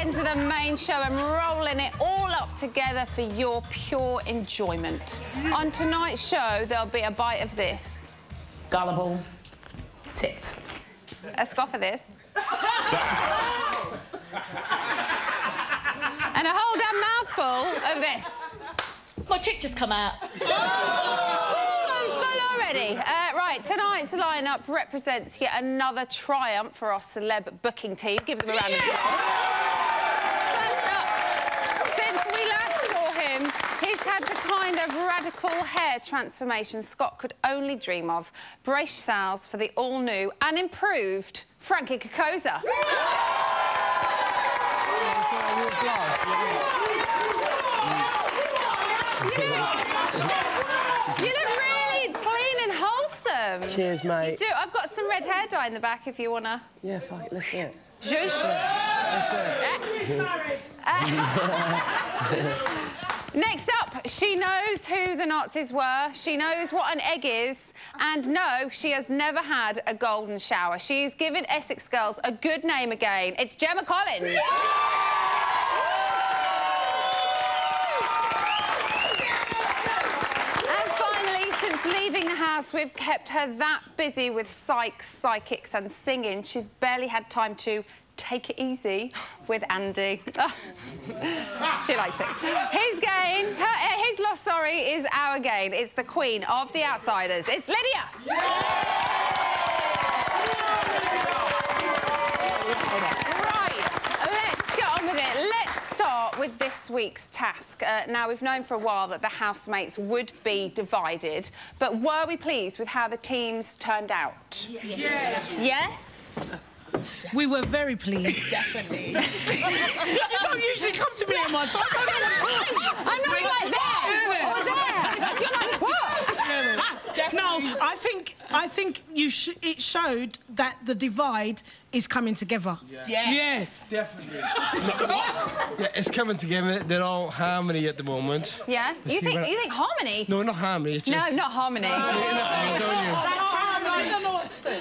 into the main show and rolling it all up together for your pure enjoyment. On tonight's show, there'll be a bite of this. Gullible. Tit. A scoff of this. And a whole damn mouthful of this. My tit just come out. I'm full already. Right, tonight's lineup represents yet another triumph for our celeb booking team. Give them a round of applause. First up, since we last saw him, he's had the kind of radical hair transformation Scott could only dream of. Brace yourselves for the all-new and improved Frankie Kokoza. You look really clean and wholesome. Cheers, mate. You do. I've got some red hair dye in the back if you want to... Yeah, fuck it, let's do it. Zhoosh. Let's do it. Next up, she knows who the Nazis were, she knows what an egg is, and no, she has never had a golden shower. She's given Essex girls a good name again. It's Gemma Collins. Leaving the house, we've kept her that busy with psychics and singing, she's barely had time to take it easy with Andy. She likes it. His gain, his loss, sorry, is our gain. It's the queen of the outsiders. It's Lydia. Right, let's get on with it. Let's start with this week's task. Now, we've known for a while that the housemates would be divided, but were we pleased with how the teams turned out? Yes. Yes? We were very pleased. Definitely. You don't usually come to me on my side. I'm not like that. Or there. You're like, what? No, I think it showed that the divide is coming together. Yeah. Yes. Definitely. Yeah, it's coming together. They're all harmony at the moment. Yeah? You think harmony? No, not harmony. It's just... No, not harmony. I don't know what to say.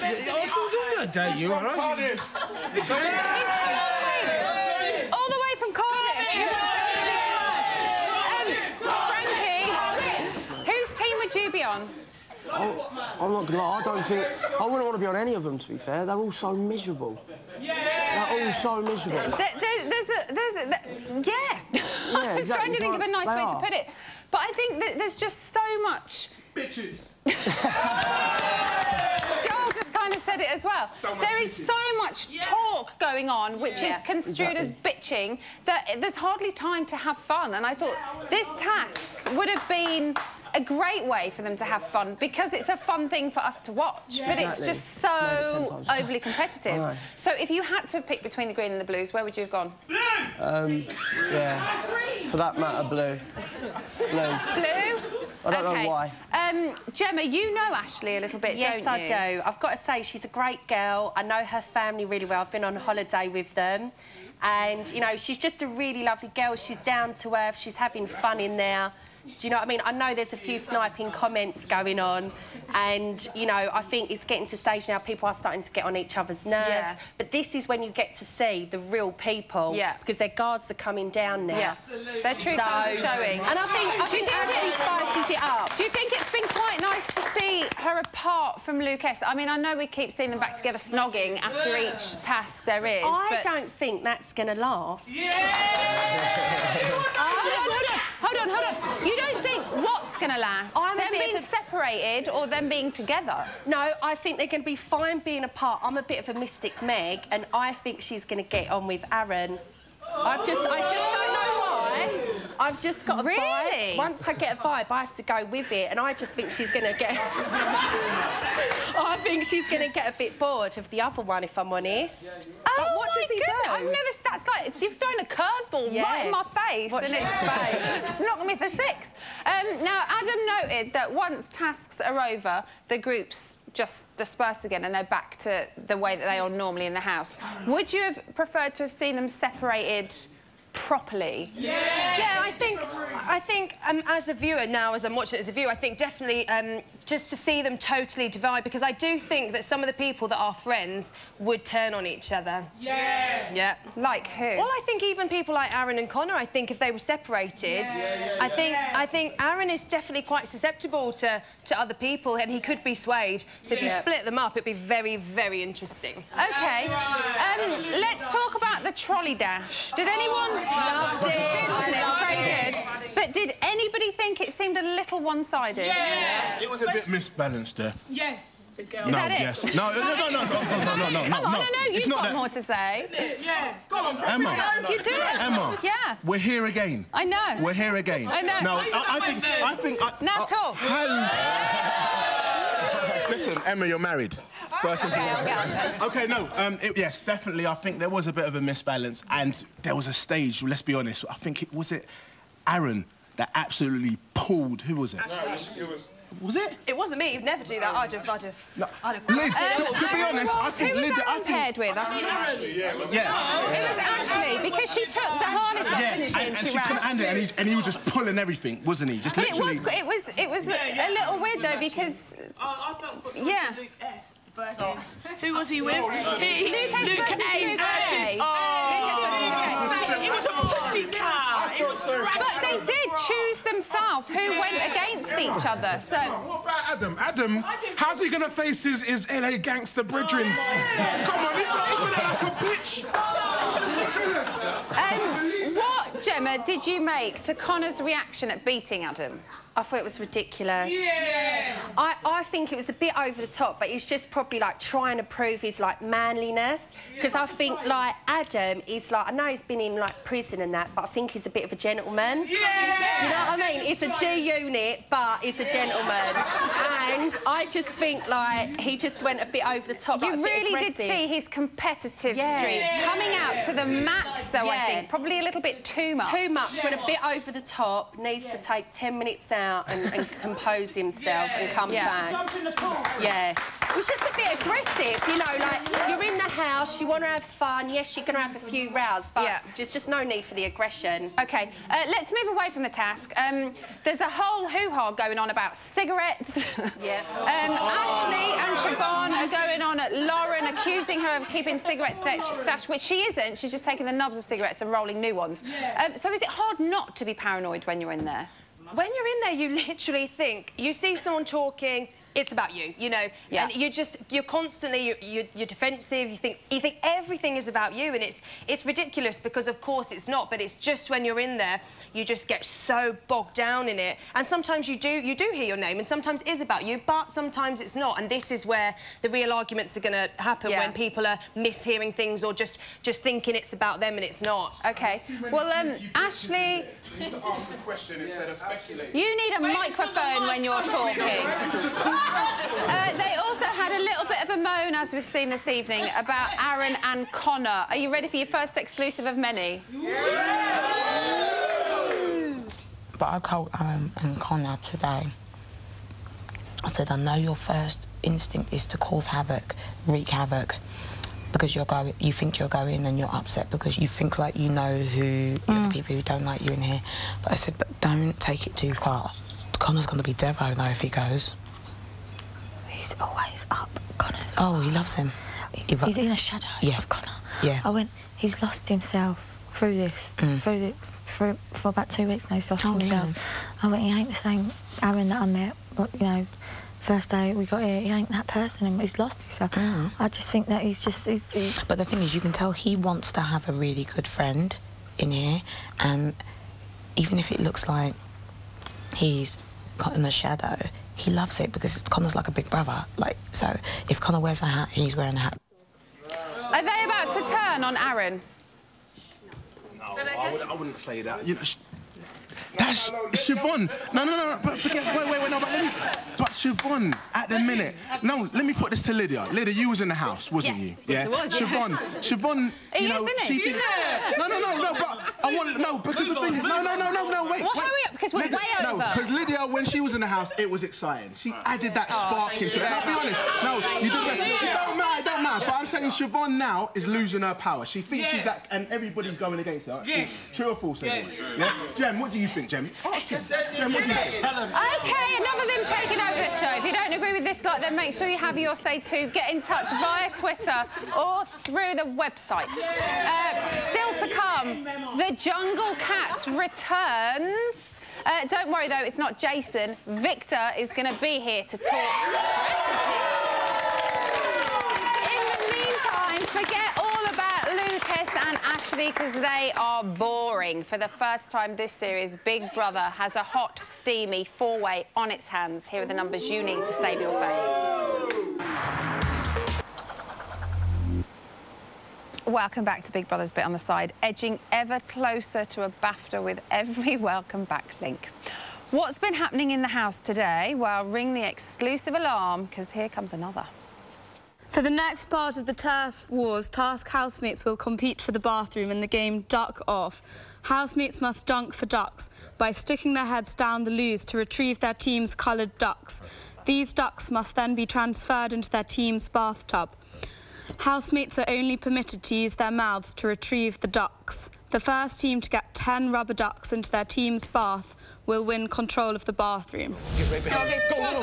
Don't doubt you, all right? All the way from Cardiff. Frankie, whose team would you be on? I'm not gonna lie, I wouldn't want to be on any of them, to be fair. They're all so miserable. They're all so miserable. Yeah. I was trying to think of a nice way to put it. But I think that there's just so much... Bitches. Joel just kind of said it as well. There is so much talk going on, which is construed as bitching, that there's hardly time to have fun. And I thought this task would have been a great way for them to have fun, because it's a fun thing for us to watch, but it's just so overly competitive. So if you had to have picked between the green and the blues, where would you have gone? Blue! Yeah, for that matter, blue. Blue. Blue? I don't know why. Gemma, you know Ashley a little bit, don't you? Yes, I do. I've got to say, she's a great girl. I know her family really well. I've been on holiday with them. And, you know, she's just a really lovely girl. She's down to earth. She's having fun in there. Do you know what I mean? I know there's a few sniping comments going on, and, you know, I think it's getting to the stage now people are starting to get on each other's nerves. Yeah. But this is when you get to see the real people, because their guards are coming down now. Yeah. Their true colours are showing. And I think Ashley spices it up. Do you think it's been quite nice to see her apart from Lucas? I mean, I know we keep seeing them back together snogging after each task there is, I don't think that's going to last. Hold on. You don't think what's going to last? Them being separated or them being together? No, I think they're going to be fine being apart. I'm a bit of a Mystic Meg, and I think she's going to get on with Aaron. I just don't know why. I've just got a vibe. Once I get a vibe, I have to go with it, and I just think she's going to get... I think she's going to get a bit bored of the other one, if I'm honest. But what does he do? I've never... That's like you've thrown a curveball right in my face, and it's not going to be for 6. Now, Adam noted that once tasks are over, the groups just disperse again and they're back to the way that they are normally in the house. Would you have preferred to have seen them separated properly. Yeah, I think as a viewer now, as I'm watching it as a viewer, I think definitely just to see them totally divide, because I do think that some of the people that are friends would turn on each other. Yes. Yeah. Like who? Well, I think even people like Aaron and Connor, I think if they were separated, I think Aaron is definitely quite susceptible to other people, and he could be swayed. So if you split them up, it'd be very, very interesting. OK. Let's talk about the trolley dash. Did anyone... Loved it. It was good, wasn't it? It was very good. But did anybody think it seemed a little one-sided? Yes. It was a bit misbalanced there. Yes. The girl. Is that it? Yes. No. Come on, no, you've got more to say. Yeah. Go on, Emma. You do it. Emma. Yeah. We're here again. I know. We're here again. I know. No, I think. Now talk. Listen, Emma, you're married. First and Okay. Okay, no, yes, definitely. I think there was a bit of a misbalance, and there was a stage. Let's be honest. I think it was Aaron that absolutely pulled. Who was it? It was. Was it? It wasn't me. You'd never do that. I'd have. No. Lid, to be honest, I think who was Lid. Aaron paired with? Yeah. It was Ashley, because she took the harness off, didn't she? And she couldn't handle it, and he was just pulling everything, wasn't he? Just But literally. it was a little weird though, because I felt for yeah. Luke S. versus... Who was he with? Luke S versus Luke A. It was a pussycat. It was dragged. But they did choose themselves who went against each other, so... What about Adam? Adam, how's he going to face his LA gangster brethrens? Come on, he's like a bitch. What, Gemma, did you make to Connor's reaction at beating Adam? I thought it was ridiculous. Yes. I think it was a bit over the top, but he's just probably like trying to prove his like manliness. Because I think like Adam is like, I know he's been in like prison and that, but I think he's a bit of a gentleman. Yeah. Do you know what I mean? It's a G unit, but he's a gentleman. And I just think like he just went a bit over the top. You like, a bit really did aggressive. see his competitive streak coming out to the max, though. I think probably a little bit too much. Too much. Went a bit over the top. Needs to take 10 minutes out and compose himself and come back. Yeah. It was just a bit aggressive, you know, like, you're in the house, you want to have fun, yes, you're going to have a few rows, but there's just no need for the aggression. OK, let's move away from the task. There's a whole hoo-ha going on about cigarettes. Ashley and Siobhan are going on at Lauren, accusing her of keeping cigarette stash, which she isn't. She's just taking the nubs of cigarettes and rolling new ones. So is it hard not to be paranoid when you're in there? When you're in there, you literally think, you see someone talking, it's about you, you know, and you're constantly, you're defensive, you think everything is about you, and it's ridiculous because of course it's not, but it's just when you're in there, you just get so bogged down in it, and sometimes you do hear your name, and sometimes it is about you, but sometimes it's not, and this is where the real arguments are going to happen when people are mishearing things or just thinking it's about them and it's not. OK, well, Ashley... You need to ask the question instead of speculating. You need a microphone when you're talking. They also had a little bit of a moan, as we've seen this evening, about Aaron and Connor. Are you ready for your first exclusive of many? But I told Aaron and Connor today, I said, I know your first instinct is to cause havoc, wreak havoc, because you think you're going and you're upset because you think like you know who the people who don't like you in here. But I said, but don't take it too far. Connor's going to be Devo, though, if he goes. He's always up, Connor's. Oh, he loves him. He's in a shadow of Connor. Yeah. I went, he's lost himself through this, for about 2 weeks now, he's lost himself. Yeah. I went, he ain't the same Aaron that I met, but, you know, first day we got here, he ain't that person, and he's lost himself. I just think that he's just... But the thing is, you can tell he wants to have a really good friend in here, and even if it looks like he's got in the shadow, he loves it because Connor's like a big brother. Like, so if Connor wears a hat, he's wearing a hat. Are they about to turn on Aaron? No, I wouldn't say that. You know, that's Siobhan. No. But forget. Wait. No, but Siobhan, at the minute. No, let me put this to Lydia. Lydia, you was in the house, wasn't you? Yeah. Was, Siobhan. You know, she thinks. No. But I want no, because the thing is, no, wait. Well, hurry up, because we're way over. No, because Lydia, when she was in the house, it was exciting. She added that spark into it. And I'll be honest, no, you did that. It don't matter. But I'm saying Siobhan now is losing her power. She thinks she's that, and everybody's going against her. Yes. True or false? Yes. Yeah? Jem, what do you think, Jem? Jem, what do you think? OK, enough of them taking over the show. If you don't agree with this lot, then make sure you have your say too. Get in touch via Twitter or through the website. Still to come, the Jungle Cat returns. Don't worry, though, it's not Jason. Victor is going to be here to talk strategy. In the meantime, forget all about Lucas and Ashley because they are boring. For the first time this series, Big Brother has a hot, steamy four-way on its hands. Here are the numbers you need to save your fave. Welcome back to Big Brother's Bit on the Side, edging ever closer to a BAFTA with every welcome back link. What's been happening in the house today? Well, ring the exclusive alarm, because here comes another. For the next part of the Turf Wars, task housemates will compete for the bathroom in the game Duck Off. Housemates must dunk for ducks by sticking their heads down the loos to retrieve their team's coloured ducks. These ducks must then be transferred into their team's bathtub. Housemates are only permitted to use their mouths to retrieve the ducks. The first team to get 10 rubber ducks into their team's bath will win control of the bathroom. Get right behind. Okay, go.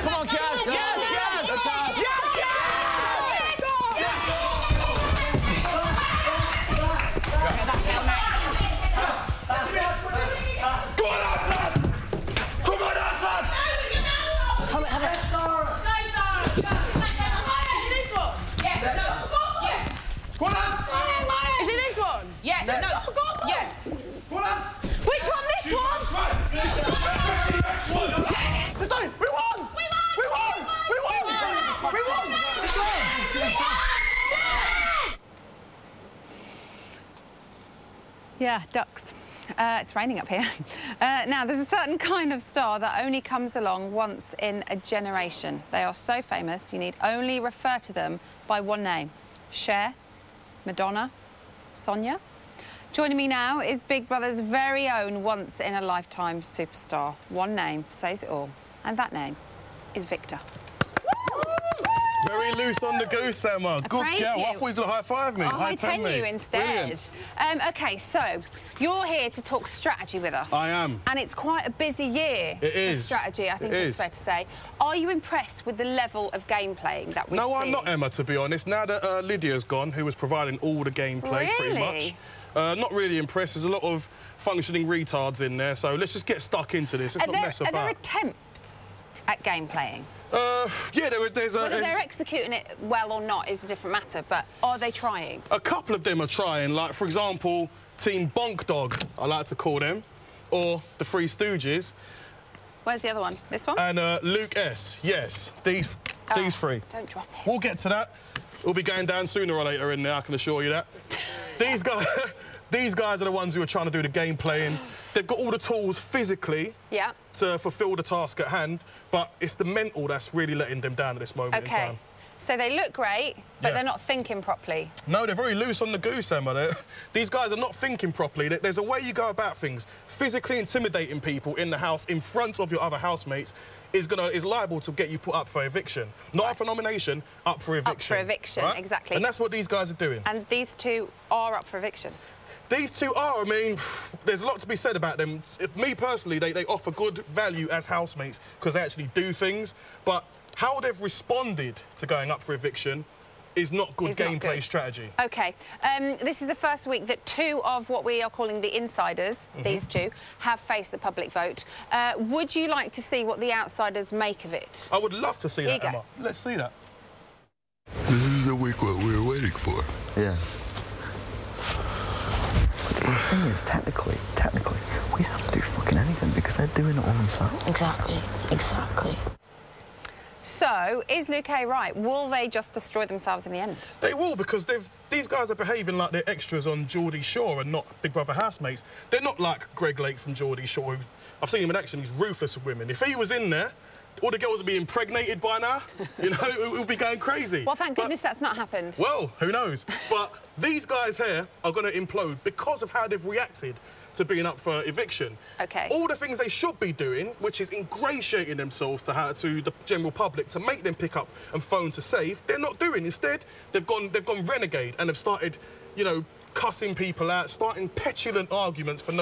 Come on, Cass. Yes. Yeah, no, oh, God, yeah. Which one? This one? We won! Yeah, ducks. It's raining up here. Now, there's a certain kind of star that only comes along once in a generation. They are so famous, you need only refer to them by one name. Cher, Madonna, Sonia. Joining me now is Big Brother's very own once-in-a-lifetime superstar. One name says it all, and that name is Victor. Very loose on the goose, Emma. Good girl. I thought you were going to high-five me. I'll high-ten you instead. OK, so you're here to talk strategy with us. I am. And it's quite a busy year for strategy, I think it's fair to say. Are you impressed with the level of game playing that we've seen? No, I'm not, Emma, to be honest. Now that Lydia's gone, who was providing all the gameplay pretty much, not really impressed. There's a lot of functioning retards in there, so let's just get stuck into this. Let's not mess about. Are there attempts at game playing? Yeah, there's a... Whether they're executing it well or not is a different matter, but are they trying? A couple of them are trying, like, for example, Team Bonk Dog, I like to call them, or the Three Stooges. Where's the other one? This one? And Luke S. Yes, these three. Don't drop it. We'll get to that. We'll be going down sooner or later in there, I can assure you that. These guys are the ones who are trying to do the game playing. They've got all the tools physically to fulfil the task at hand, but it's the mental that's really letting them down at this moment in time. So they look great, but they're not thinking properly. No, they're very loose on the goose, Emma. These guys are not thinking properly. There's a way you go about things. Physically intimidating people in the house in front of your other housemates is liable to get you put up for eviction. Not up for nomination, up for eviction. Up for eviction, exactly. And that's what these guys are doing. And these two are up for eviction. These two are, I mean, there's a lot to be said about them. Me, personally, they offer good value as housemates because they actually do things, but how they've responded to going up for eviction is not good gameplay strategy. OK. This is the first week that two of what we are calling the insiders, these two, have faced the public vote. Would you like to see what the outsiders make of it? I would love to see that, Emma. Let's see that. This is the week what we were waiting for. Yeah. The thing is, technically, we don't have to do fucking anything because they're doing it all themselves. Exactly. So, is Luke A right? Will they just destroy themselves in the end? They will, because these guys are behaving like they're extras on Geordie Shore and not Big Brother housemates. They're not like Greg Lake from Geordie Shore, who I've seen him in action. He's ruthless with women. If he was in there all the girls would be impregnated by now. You know, it would be going crazy. Well, thank goodness that's not happened. Well, who knows? But these guys here are going to implode because of how they've reacted to being up for eviction. OK. All the things they should be doing, which is ingratiating themselves to the general public to make them pick up and phone to save, they're not doing. Instead, they've gone renegade and have started, you know, cussing people out, starting petulant arguments for no